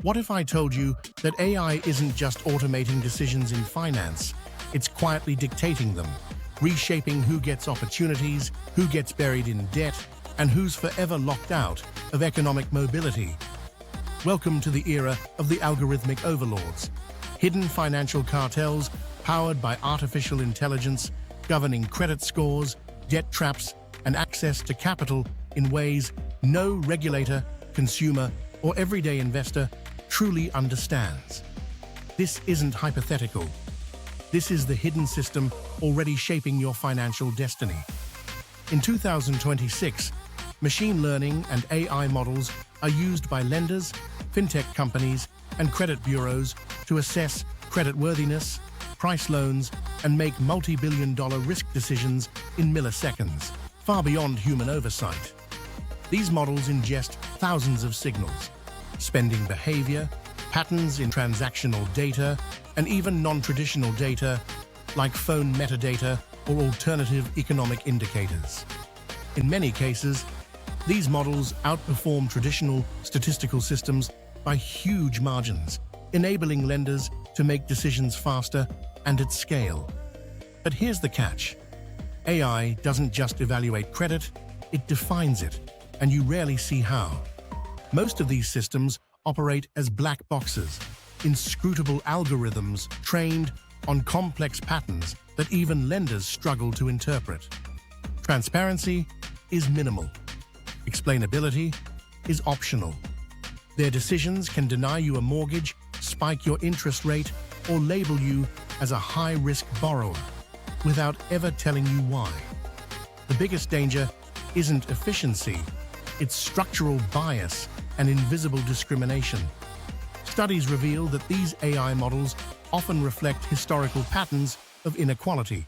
What if I told you that AI isn't just automating decisions in finance, it's quietly dictating them, reshaping who gets opportunities, who gets buried in debt, and who's forever locked out of economic mobility? Welcome to the era of the algorithmic overlords, hidden financial cartels powered by artificial intelligence, governing credit scores, debt traps, and access to capital in ways no regulator, consumer, or everyday investor truly understands. This isn't hypothetical. This is the hidden system already shaping your financial destiny. In 2026, machine learning and AI models are used by lenders, fintech companies, and credit bureaus to assess creditworthiness, price loans, and make multi-billion-dollar risk decisions in milliseconds, far beyond human oversight. These models ingest thousands of signals, spending behavior, patterns in transactional data, and even non-traditional data like phone metadata or alternative economic indicators. In many cases, these models outperform traditional statistical systems by huge margins, enabling lenders to make decisions faster and at scale. But here's the catch. AI doesn't just evaluate credit, it defines it, and you rarely see how. Most of these systems operate as black boxes, inscrutable algorithms trained on complex patterns that even lenders struggle to interpret. Transparency is minimal. Explainability is optional. Their decisions can deny you a mortgage, spike your interest rate, or label you as a high-risk borrower without ever telling you why. The biggest danger isn't efficiency, it's structural bias and invisible discrimination. Studies reveal that these AI models often reflect historical patterns of inequality.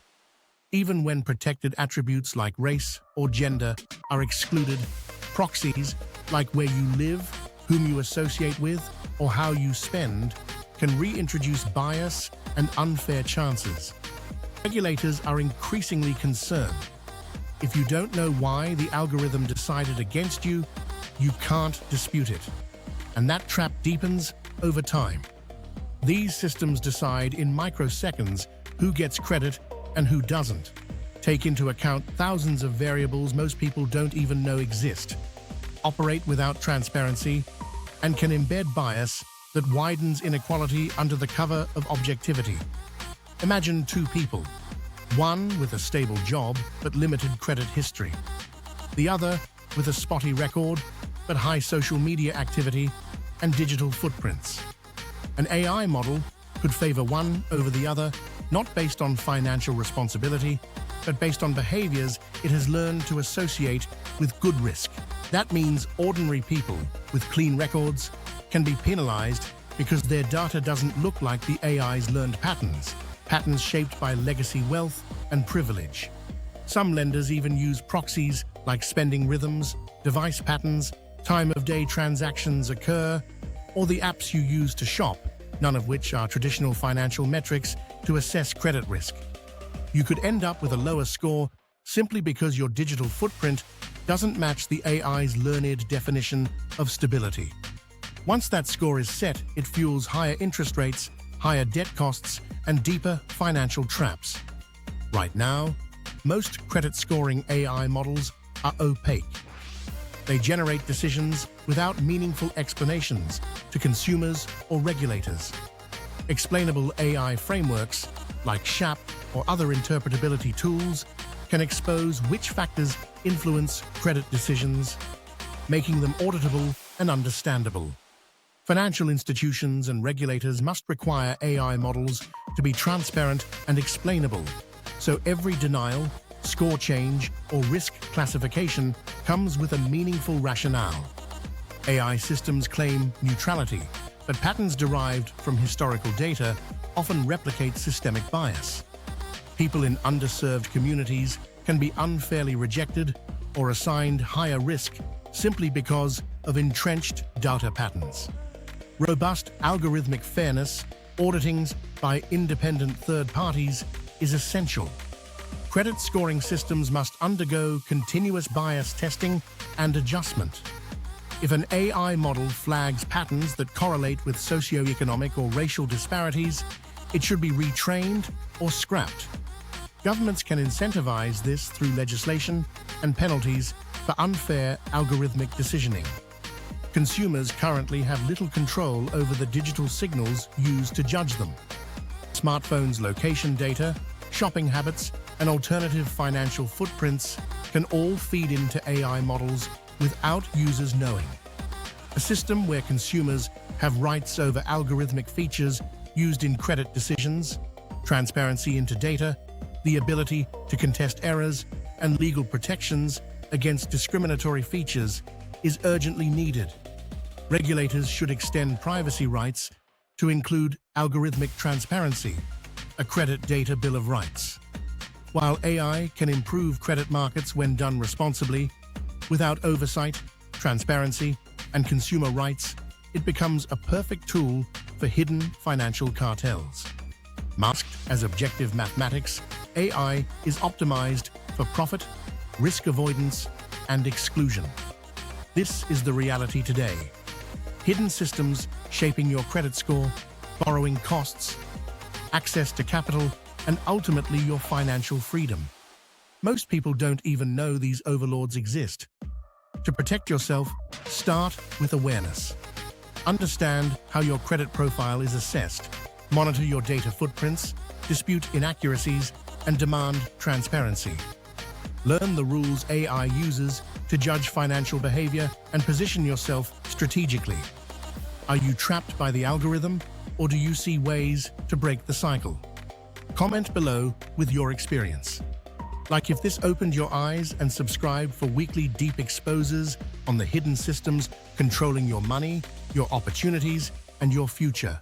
Even when protected attributes like race or gender are excluded, proxies like where you live, whom you associate with, or how you spend can reintroduce bias and unfair chances. Regulators are increasingly concerned. If you don't know why the algorithm decided against you, you can't dispute it. And that trap deepens over time. These systems decide in microseconds who gets credit and who doesn't, take into account thousands of variables most people don't even know exist, operate without transparency, and can embed bias that widens inequality under the cover of objectivity. Imagine two people, one with a stable job but limited credit history, the other with a spotty record but high social media activity and digital footprints. An AI model could favor one over the other, not based on financial responsibility, but based on behaviors it has learned to associate with good risk. That means ordinary people with clean records can be penalized because their data doesn't look like the AI's learned patterns shaped by legacy wealth and privilege. Some lenders even use proxies like spending rhythms, device patterns, time of day transactions occur, or the apps you use to shop, none of which are traditional financial metrics to assess credit risk. You could end up with a lower score simply because your digital footprint doesn't match the AI's learned definition of stability. Once that score is set, it fuels higher interest rates, higher debt costs, and deeper financial traps. Right now, most credit scoring AI models are opaque. They generate decisions without meaningful explanations to consumers or regulators. Explainable AI frameworks, like SHAP or other interpretability tools, can expose which factors influence credit decisions, making them auditable and understandable. Financial institutions and regulators must require AI models to be transparent and explainable, so every denial, score change, or risk classification comes with a meaningful rationale. AI systems claim neutrality, but patterns derived from historical data often replicate systemic bias. People in underserved communities can be unfairly rejected or assigned higher risk simply because of entrenched data patterns. Robust algorithmic fairness, auditings by independent third parties, is essential. Credit scoring systems must undergo continuous bias testing and adjustment. If an AI model flags patterns that correlate with socioeconomic or racial disparities, it should be retrained or scrapped. Governments can incentivize this through legislation and penalties for unfair algorithmic decisioning. Consumers currently have little control over the digital signals used to judge them. Smartphones' location data, shopping habits, and alternative financial footprints can all feed into AI models without users knowing. A system where consumers have rights over algorithmic features used in credit decisions, transparency into data, the ability to contest errors, and legal protections against discriminatory features is urgently needed. Regulators should extend privacy rights to include algorithmic transparency, a credit data bill of rights. While AI can improve credit markets when done responsibly, without oversight, transparency, and consumer rights, it becomes a perfect tool for hidden financial cartels. Masked as objective mathematics, AI is optimized for profit, risk avoidance, and exclusion. This is the reality today. Hidden systems shaping your credit score, borrowing costs, access to capital, and ultimately your financial freedom. Most people don't even know these overlords exist. To protect yourself, start with awareness. Understand how your credit profile is assessed, monitor your data footprints, dispute inaccuracies, and demand transparency. Learn the rules AI uses to judge financial behavior and position yourself strategically. Are you trapped by the algorithm, or do you see ways to break the cycle? Comment below with your experience. Like if this opened your eyes, and subscribe for weekly deep exposes on the hidden systems controlling your money, your opportunities, and your future.